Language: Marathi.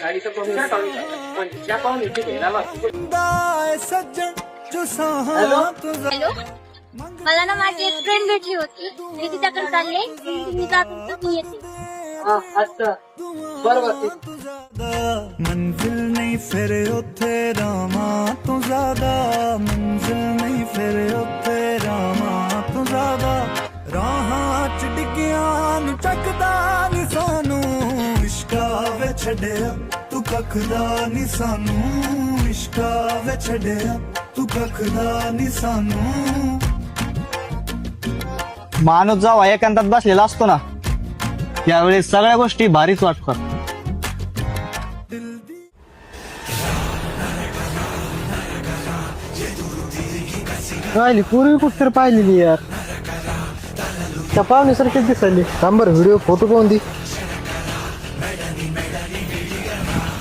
हॅलो, मला ना माझी एक फ्रेंड भेटली होती. मी तिच्याकडे चालले. तुम्ही जात होता, ती येते. अच्छा बरोबर. मंजिल नहीं फिर उथे रामा तू ज्यादा, मंजिल नहीं फिर उथे रामा तू ज्यादा, राहां च डिग्गियां नू चकदा नी सानू, इश्का वे छड्डिया तू कखदा नी सानू, इश्का वे छड्डिया तू कखदा नी सानू. माणूस जेव्हा एकांतात बसलेला असतो ना, त्यावेळेस सगळ्या गोष्टी भारीच वाटतात. राहिली पूर्वी कुठं तर पाहिलेली यार, त्या पाहुण्यासारखीच दिसायली. सांबर व्हिडिओ फोटो पाहून दी.